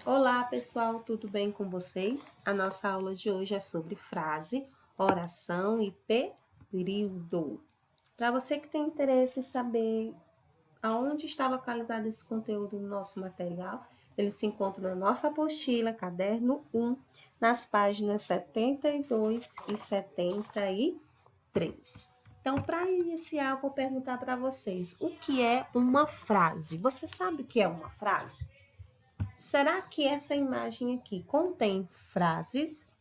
Olá, pessoal, tudo bem com vocês? A nossa aula de hoje é sobre frase, oração e período. Para você que tem interesse em saber aonde está localizado esse conteúdo no nosso material, ele se encontra na nossa apostila, caderno 1, nas páginas 72 e 73. Então, para iniciar, eu vou perguntar para vocês, o que é uma frase? Você sabe o que é uma frase? Será que essa imagem aqui contém frases?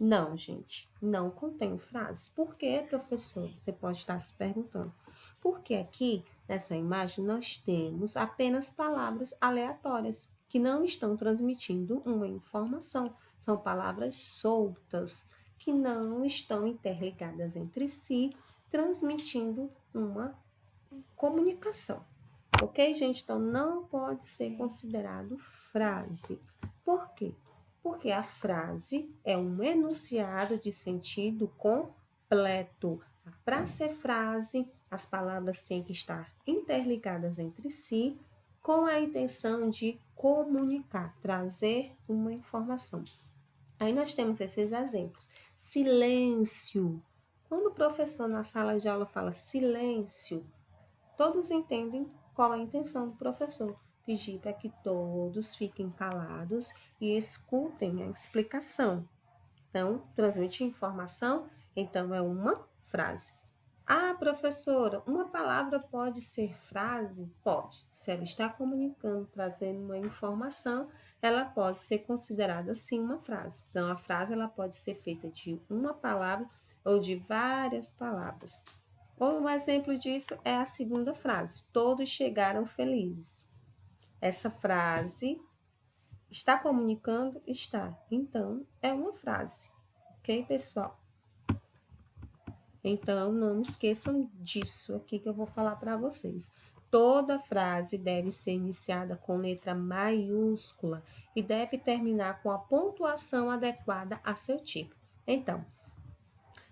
Não, gente, não contém frases. Por quê, professor? Você pode estar se perguntando. Porque aqui, nessa imagem, nós temos apenas palavras aleatórias que não estão transmitindo uma informação. São palavras soltas que não estão interligadas entre si, transmitindo uma comunicação. Ok, gente? Então, não pode ser considerado frase. Por quê? Porque a frase é um enunciado de sentido completo. Para ser frase, as palavras têm que estar interligadas entre si com a intenção de comunicar, trazer uma informação. Aí nós temos esses exemplos. Silêncio. Quando o professor na sala de aula fala silêncio, todos entendem qual a intenção do professor. Pedir para que todos fiquem calados e escutem a explicação. Então, transmitir informação, então é uma frase. Ah, professora, uma palavra pode ser frase? Pode. Se ela está comunicando, trazendo uma informação, ela pode ser considerada sim uma frase. Então, a frase ela pode ser feita de uma palavra ou de várias palavras. Um exemplo disso é a segunda frase: todos chegaram felizes. Essa frase está comunicando? Está. Então, é uma frase. Ok, pessoal? Então, não me esqueçam disso aqui que eu vou falar para vocês. Toda frase deve ser iniciada com letra maiúscula e deve terminar com a pontuação adequada a seu tipo. Então,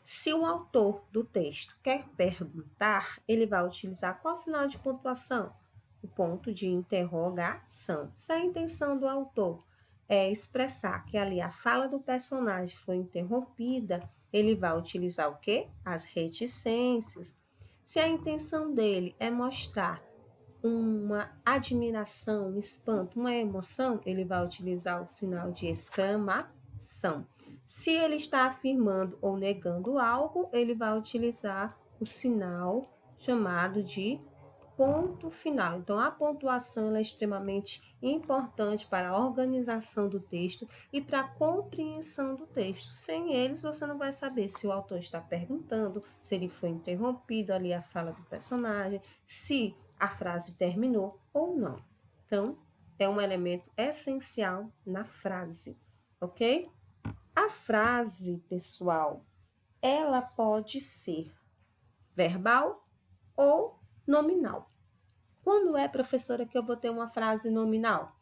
se o autor do texto quer perguntar, ele vai utilizar qual sinal de pontuação? O ponto de interrogação. Se a intenção do autor é expressar que ali a fala do personagem foi interrompida, ele vai utilizar o quê? As reticências. Se a intenção dele é mostrar uma admiração, um espanto, uma emoção, ele vai utilizar o sinal de exclamação. Se ele está afirmando ou negando algo, ele vai utilizar o sinal chamado de ponto final. Então, a pontuação é extremamente importante para a organização do texto e para a compreensão do texto. Sem eles, você não vai saber se o autor está perguntando, se ele foi interrompido ali a fala do personagem, se a frase terminou ou não. Então, é um elemento essencial na frase, ok? A frase, pessoal, ela pode ser verbal ou nominal. Quando é, professora, que eu vou ter uma frase nominal?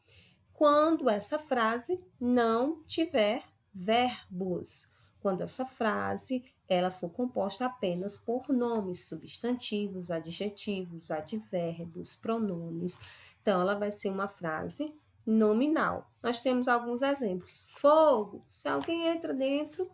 Quando essa frase não tiver verbos. Quando essa frase ela for composta apenas por nomes, substantivos, adjetivos, advérbios, pronomes. Então, ela vai ser uma frase nominal. Nós temos alguns exemplos. Fogo. Se alguém entra dentro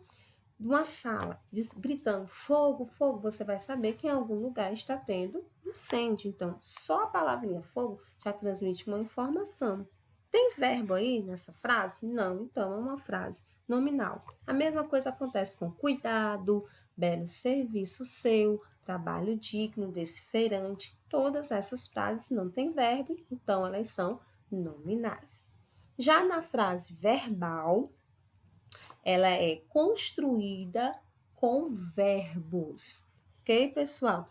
de uma sala gritando fogo, fogo, você vai saber que em algum lugar está tendo incêndio. Então, só a palavrinha fogo já transmite uma informação. Tem verbo aí nessa frase? Não, então é uma frase nominal. A mesma coisa acontece com cuidado, belo serviço seu, trabalho digno desse feirante. Todas essas frases não têm verbo, então elas são nominais. Já na frase verbal, ela é construída com verbos. Ok, pessoal?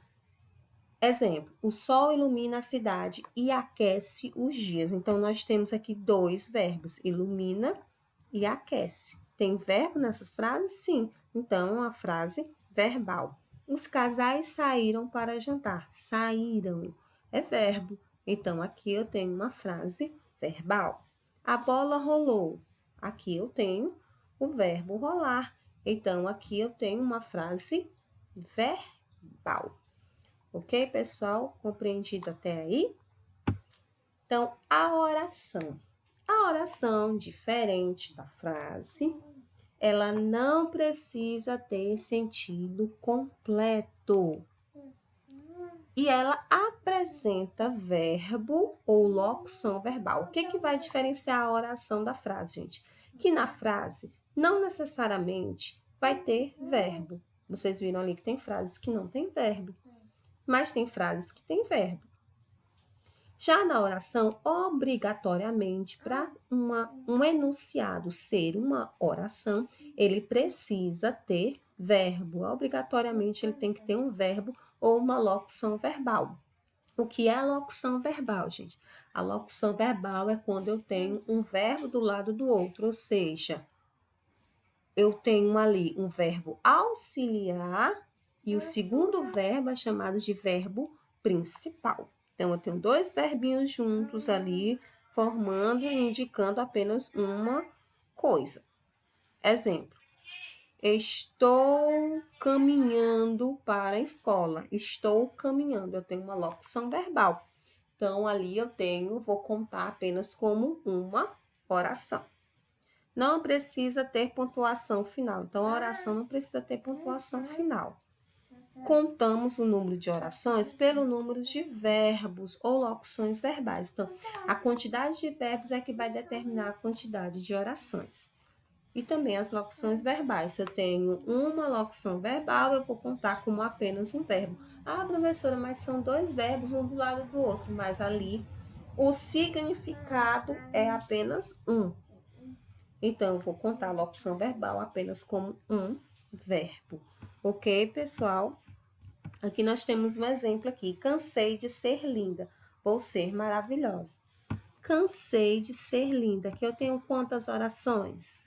Exemplo, o sol ilumina a cidade e aquece os dias. Então, nós temos aqui dois verbos, ilumina e aquece. Tem verbo nessas frases? Sim. Então, a frase verbal. Os casais saíram para jantar. Saíram é verbo. Então, aqui eu tenho uma frase verbal. A bola rolou. Aqui eu tenho o verbo rolar. Então, aqui eu tenho uma frase verbal. Ok, pessoal? Compreendido até aí? Então, a oração. A oração, diferente da frase, ela não precisa ter sentido completo. E ela apresenta verbo ou locução verbal. O que vai diferenciar a oração da frase, gente? Que na frase, não necessariamente vai ter verbo. Vocês viram ali que tem frases que não tem verbo, mas tem frases que tem verbo. Já na oração, obrigatoriamente, para um enunciado ser uma oração, ele precisa ter verbo. Obrigatoriamente, ele tem que ter um verbo ou uma locução verbal. O que é a locução verbal, gente? A locução verbal é quando eu tenho um verbo do lado do outro, ou seja, eu tenho ali um verbo auxiliar e o segundo verbo é chamado de verbo principal. Então, eu tenho dois verbinhos juntos ali, formando e indicando apenas uma coisa. Exemplo: estou caminhando para a escola. Estou caminhando. Eu tenho uma locução verbal. Então, ali vou contar apenas como uma oração. Não precisa ter pontuação final. Então, a oração não precisa ter pontuação final. Contamos o número de orações pelo número de verbos ou locuções verbais. Então, a quantidade de verbos é que vai determinar a quantidade de orações. E também as locuções verbais. Se eu tenho uma locução verbal, eu vou contar como apenas um verbo. Ah, professora, mas são dois verbos um do lado do outro. Mas ali o significado é apenas um. Então, eu vou contar a locução verbal apenas como um verbo. Ok, pessoal? Aqui nós temos um exemplo aqui. Cansei de ser linda. Vou ser maravilhosa. Cansei de ser linda. Aqui eu tenho quantas orações?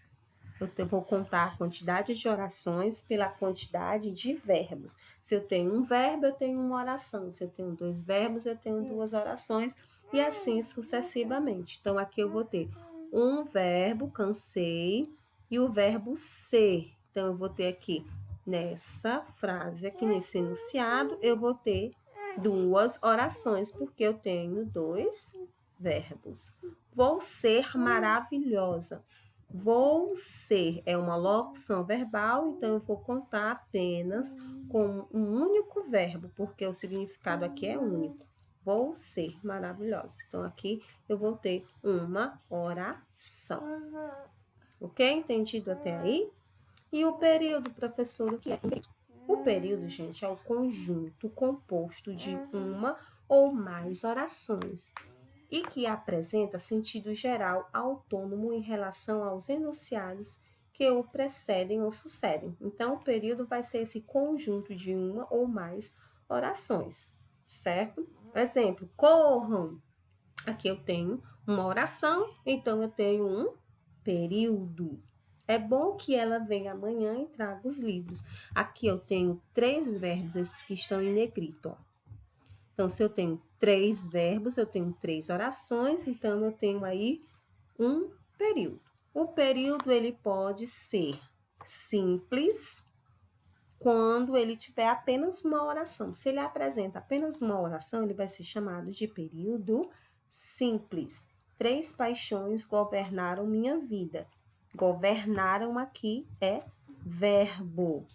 Eu vou contar a quantidade de orações pela quantidade de verbos. Se eu tenho um verbo, eu tenho uma oração. Se eu tenho dois verbos, eu tenho duas orações. E assim sucessivamente. Então, aqui eu vou ter um verbo, cansei, e o verbo ser. Então, eu vou ter aqui, nessa frase, aqui nesse enunciado, eu vou ter duas orações, porque eu tenho dois verbos. Vou ser maravilhosa. Vou ser é uma locução verbal, então eu vou contar apenas com um único verbo, porque o significado aqui é único. Vou ser maravilhosa. Então, aqui eu vou ter uma oração. Ok? Entendido até aí? E o período, professor, o que é? O período, gente, é o conjunto composto de uma ou mais orações e que apresenta sentido geral autônomo em relação aos enunciados que o precedem ou sucedem. Então, o período vai ser esse conjunto de uma ou mais orações, certo? Exemplo: corram. Aqui eu tenho uma oração, então eu tenho um período. É bom que ela venha amanhã e traga os livros. Aqui eu tenho 3 verbos, esses que estão em negrito, ó. Então, se eu tenho 3 verbos, eu tenho 3 orações, então eu tenho aí um período. O período, ele pode ser simples quando ele tiver apenas uma oração. Se ele apresenta apenas uma oração, ele vai ser chamado de período simples. 3 paixões governaram minha vida. Governaram aqui é verbo.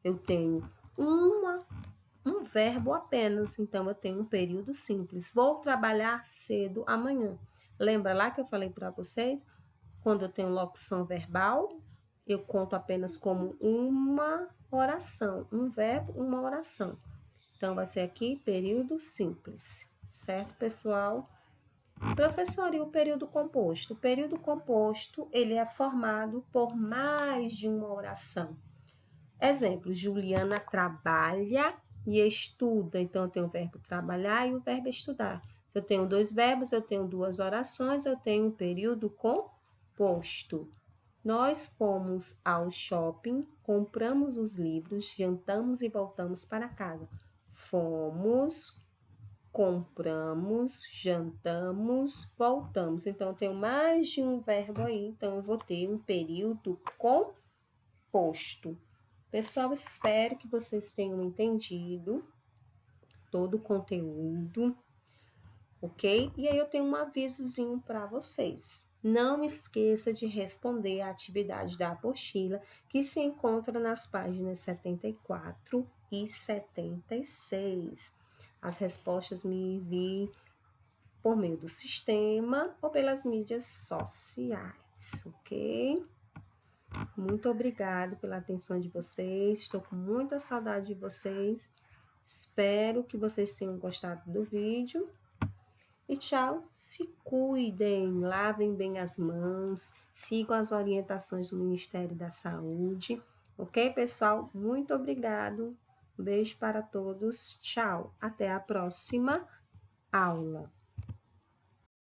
Eu tenho um verbo apenas, então eu tenho um período simples. Vou trabalhar cedo amanhã. Lembra lá que eu falei para vocês? Quando eu tenho locução verbal, eu conto apenas como uma oração, um verbo, uma oração. Então, vai ser aqui período simples, certo, pessoal? Professor, e o período composto? O período composto, ele é formado por mais de uma oração. Exemplo: Juliana trabalha e estuda. Então, eu tenho o verbo trabalhar e o verbo estudar. Se eu tenho 2 verbos, eu tenho 2 orações, eu tenho um período composto. Nós fomos ao shopping, compramos os livros, jantamos e voltamos para casa. Fomos, compramos, jantamos, voltamos. Então, eu tenho mais de um verbo aí, então eu vou ter um período composto. Pessoal, espero que vocês tenham entendido todo o conteúdo, ok? E aí eu tenho um avisozinho para vocês. Não esqueça de responder a atividade da apostila, que se encontra nas páginas 74 e 76. As respostas me envie por meio do sistema ou pelas mídias sociais, ok? Muito obrigado pela atenção de vocês. Estou com muita saudade de vocês. Espero que vocês tenham gostado do vídeo. E tchau, se cuidem, lavem bem as mãos, sigam as orientações do Ministério da Saúde. Ok, pessoal? Muito obrigado. Um beijo para todos. Tchau. Até a próxima aula.